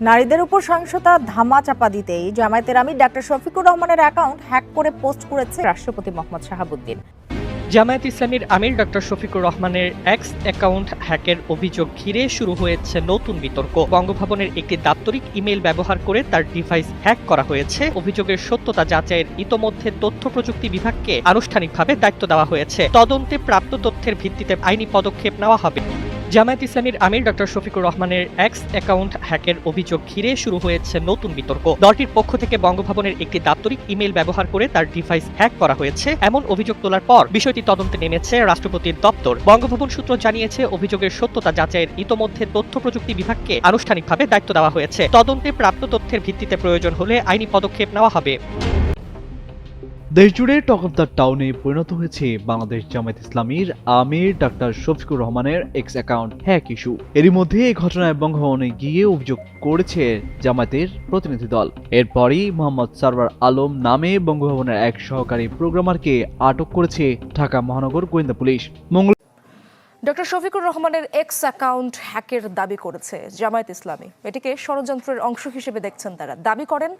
নারীদের উপর সহিংসতা ধামাচাপা দিতেই জামায়াতের আমির ডাক্তার শফিকুর রহমানের অ্যাকাউন্ট হ্যাক করে পোস্ট করেছে রাষ্ট্রপতি মোহাম্মদ শাহাবুদ্দিন। জামায়াত ইসলামীর আমির ডক্টর শফিকুর রহমানের এক্স অ্যাকাউন্ট হ্যাকের অভিযোগ ঘিরে শুরু হয়েছে নতুন বিতর্ক। বঙ্গভবনের একটি দাপ্তরিক ইমেল ব্যবহার করে তার ডিভাইস হ্যাক করা হয়েছে। অভিযোগের সত্যতা যাচাইয়ের ইতোমধ্যে তথ্য প্রযুক্তি বিভাগকে আনুষ্ঠানিকভাবে দায়িত্ব দেওয়া হয়েছে। তদন্তে প্রাপ্ত তথ্যের ভিত্তিতে আইনি পদক্ষেপ নেওয়া হবে। জামায়াত ইসলামীর আমির ডক্টর শফিকুর রহমানের এক্স অ্যাকাউন্ট হ্যাকের অভিযোগ ঘিরে শুরু হয়েছে নতুন বিতর্ক। দলটির পক্ষ থেকে বঙ্গভবনের একটি দাপ্তরিক ইমেল ব্যবহার করে তার ডিভাইস হ্যাক করা হয়েছে এমন অভিযোগ তোলার পর বিষয়টি তদন্তে নেমেছে রাষ্ট্রপতির দপ্তর। বঙ্গভবন সূত্র জানিয়েছে, অভিযোগের সত্যতা যাচাইয়ের ইতোমধ্যে তথ্য প্রযুক্তি বিভাগকে আনুষ্ঠানিকভাবে দায়িত্ব দেওয়া হয়েছে। তদন্তে প্রাপ্ত তথ্যের ভিত্তিতে প্রয়োজন হলে আইনি পদক্ষেপ নেওয়া হবে। দেশজুড়ে টক অফ দ্য টাউনে পরিণত হয়েছে বাংলাদেশ জামায়াত ইসলামীর আমির ডাক্তার শফিকুর রহমানের এক্স অ্যাকাউন্ট হ্যাক ইস্যু। এরই মধ্যে এই ঘটনায় বঙ্গভবনে গিয়ে অভিযোগ করেছে জামায়াতের প্রতিনিধি দল। এরপরই মোহাম্মদ সারওয়ার আলম নামে বঙ্গভবনের এক সহকারী প্রোগ্রামারকে আটক করেছে ঢাকা মহানগর গোয়েন্দা পুলিশ। ডক্টর শফিকুর রহমানের এক্স অ্যাকাউন্ট হ্যাকের দাবি করেছে জামায়াত ইসলামী। এটিকে ষড়যন্ত্রের অংশ হিসেবে দেখছেন তারা। দাবি করেন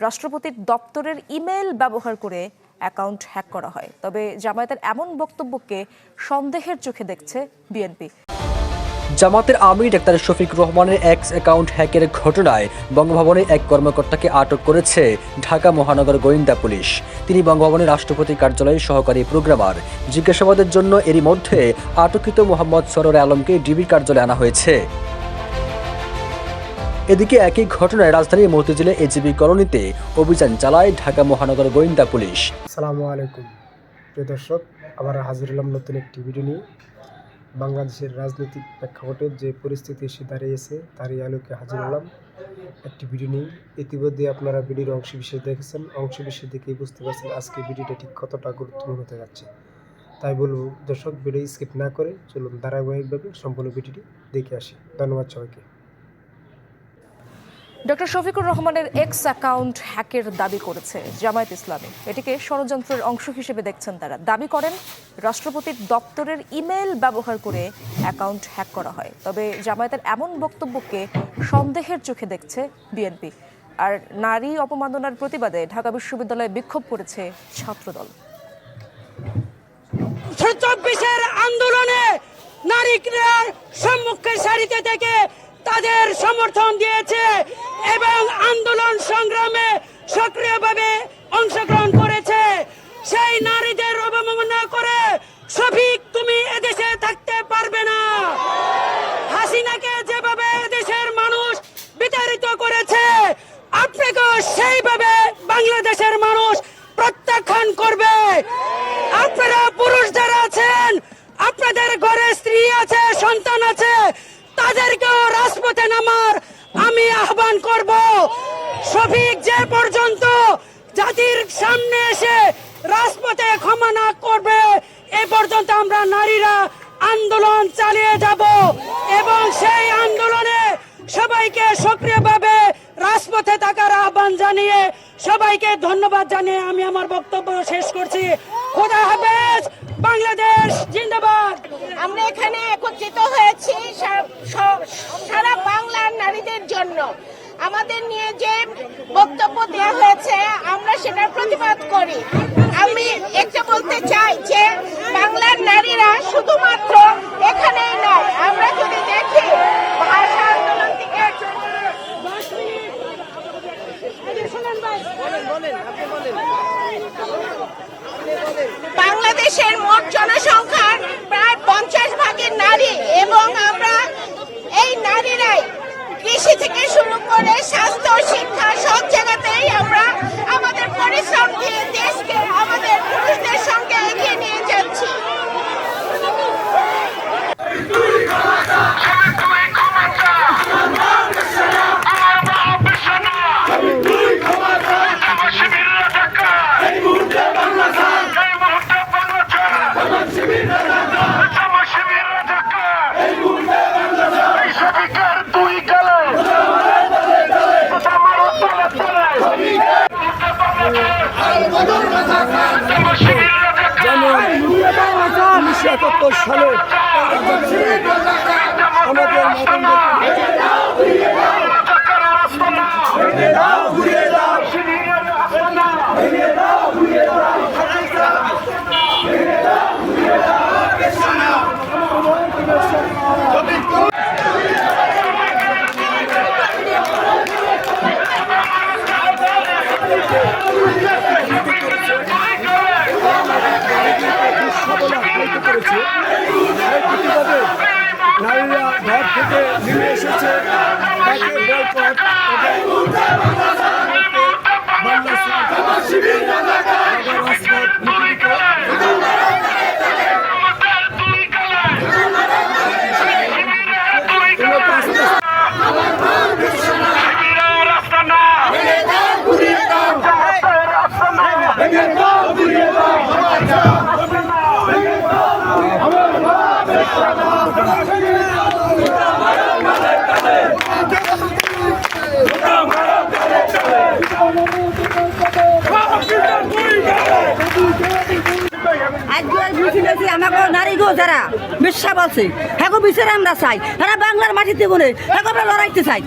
রাষ্ট্রপতির দপ্তরের ইমেল ব্যবহার করে অ্যাকাউন্ট হ্যাক করা হয়। তবে জামায়াতের এমন বক্তব্যকে সন্দেহের চোখে দেখছে বিএনপি। জামাতের আমির ডাক্তার শফিকুর রহমানের এক্স অ্যাকাউন্ট হ্যাকের ঘটনায় বঙ্গভবনের এক কর্মকর্তাকে আটক করেছে ঢাকা মহানগর গোয়েন্দা পুলিশ। তিনি বঙ্গভবনের রাষ্ট্রপতি কার্যালয়ের সহকারী প্রোগ্রামার। জিজ্ঞাসাবাদের জন্য এরই মধ্যে আটককৃত মোহাম্মদ সরওয়ার আলমকে ডিবি কার্যালয়ে আনা হয়েছে। এদিকে একই ঘটনায় রাজধানীর মতিঝিলে এজিবি কলোনিতে অভিযান চালায় ঢাকা মহানগর গোয়েন্দা পুলিশ। আসসালামু আলাইকুম প্রিয় দর্শক, আবার হাজির হলাম নতুন একটি ভিডিও নিয়ে। বাংলাদেশের রাজনৈতিক প্রেক্ষাপটে যে পরিস্থিতি এসে দাঁড়িয়েছে তারই আলোকে হাজির হলাম একটি ভিডিও নিয়ে। ইতিমধ্যে আপনারা ভিডিওর অংশবিশেষ দেখেছেন, অংশবিশেষ দেখেই বুঝতে পারছেন আজকে ভিডিওটা ঠিক কতটা গুরুত্বপূর্ণ হতে যাচ্ছে। তাই বলবো দর্শক, ভিডিও স্কিপ না করে চলুন ধারাবাহিকভাবে সম্পূর্ণ ভিডিওটি দেখে আসি। ধন্যবাদ সবাইকে। ডক্টর শফিকুর রহমানের এক্স অ্যাকাউন্ট হ্যাকের দাবি করেছে জামায়াত ইসলামী। এটিকে ষড়যন্ত্রের অংশ হিসেবে দেখছেন তারা। দাবি করেন রাষ্ট্রপতির দপ্তরের ইমেল ব্যবহার করে অ্যাকাউন্ট হ্যাক করা হয়। তবে জামায়াতের এমন বক্তব্যকে সন্দেহের চোখে দেখছে বিএনপি। আর নারী অপমাননার প্রতিবাদে ঢাকা বিশ্ববিদ্যালয়ে বিক্ষোভ করেছে ছাত্রদল। 24-এর আন্দোলনে নারীরা সম্মুখের সারিতে থেকে তাদের সমর্থন দিয়েছে এবং আন্দোলন সংগ্রামে সক্রিয়ভাবে অংশগ্রহণ করেছে। সেই নারীদের অবমাননা করে শফিক তুমি এদেশে থাকতে পারবে না। হাসিনাকে যেভাবে এদেশের মানুষ বিতাড়িত করেছে, আপনাকেও সেইভাবে বাংলাদেশের মানুষ প্রত্যাখ্যান করবে। আপনারা পুরুষ যারা আছেন, আপনাদের ঘরে স্ত্রী আছে, সন্তান আছে, তাদেরকেও রাজপথে নামার আমি আহ্বান করব। শফিক যে পর্যন্ত জাতির সামনে এসে রাজপথে ক্ষমা না করবে, এ পর্যন্ত আমরা নারীরা আন্দোলন চালিয়ে যাব এবং সেই আন্দোলনে সবাইকে সক্রিয়ভাবে রাজপথে থাকার আহ্বান জানিয়ে সবাইকে ধন্যবাদ জানিয়ে আমি আমার বক্তব্য শেষ করছি। খোদা হাফেজ, বাংলাদেশ জিন্দাবাদ। আমরা এখানে একত্রিত হয়েছি সারা বাংলার নারীদের জন্য। আমাদের নিয়ে যে বক্তব্য দেওয়া হয়েছে আমরা সেটার প্রতিবাদ করি। আমি একটা বলতে চাই যে বাংলার নারীরা শুধুমাত্র এখানেই নয়, আমরা যদি দেখি ভাষা আন্দোলন থেকে বাংলাদেশের মোট জনসংখ্যার প্রায় 50 ভাগের নারী এবং আমরা এই নারীরাই কৃষি থেকে শুরু করে স্বাস্থ্য, শিক্ষা সব জায়গাতেই আমরা আমাদের পরিশ্রম দিয়ে দেশকে আমাদের পুরুষদের সঙ্গে এগিয়ে নিয়ে যাচ্ছি। যেমন 1971 সালে আমাদের আমাকে নারী গো যারা বিশ্বাস বলছে হ্যাঁ বিচারে আমরা চাই তারা বাংলার মাটিতে বলে হ্যাঁ আমরা লড়াইতে চাই।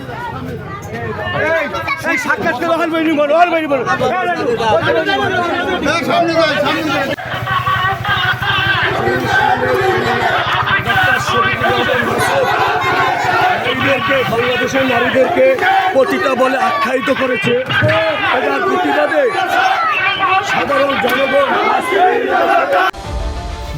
বাংলাদেশের নারীদেরকে পতিতা বলে আখ্যায়িত করেছে, এটার প্রতিবাদে সাধারণ জনগণ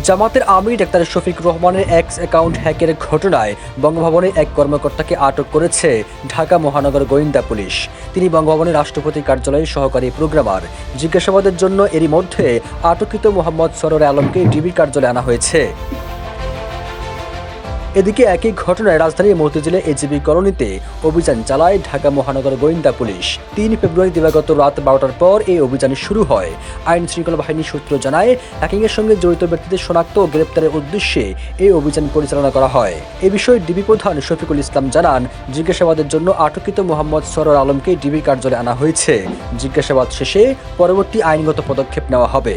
জামাতের আমির ডাক্তার শফিক রহমানের এক্স অ্যাকাউন্ট হ্যাকের ঘটনায় বঙ্গভবনের এক কর্মকর্তাকে আটক করেছে ঢাকা মহানগর গোয়েন্দা পুলিশ। তিনি বঙ্গভবনের রাষ্ট্রপতি কার্যালয়ের সহকারী প্রোগ্রামার। জিজ্ঞাসাবাদের জন্য এরই মধ্যে আটককৃত মোহাম্মদ সরোয়ার আলমকে ডিবি কার্যালয়ে আনা হয়েছে। এদিকে একই ঘটনায় রাজধানীর মতিঝিলে এজিবি কলোনিতে অভিযান চালায় ঢাকা মহানগর গোয়েন্দা পুলিশ। 3 ফেব্রুয়ারি দিবাগত রাত 12টার পর এই অভিযান শুরু হয়। আইন শৃঙ্খলা বাহিনী সূত্র জানায়, হ্যাকিংয়ের সঙ্গে জড়িত ব্যক্তিদের শনাক্ত ও গ্রেপ্তারের উদ্দেশ্যে এই অভিযান পরিচালনা করা হয়। এ বিষয়ে ডিবি প্রধান শফিকুল ইসলাম জানান, জিজ্ঞাসাবাদের জন্য আটককৃত মোহাম্মদ সরোয়ার আলমকে ডিবি কার্যালয়ে আনা হয়েছে। জিজ্ঞাসাবাদ শেষে পরবর্তী আইনগত পদক্ষেপ নেওয়া হবে।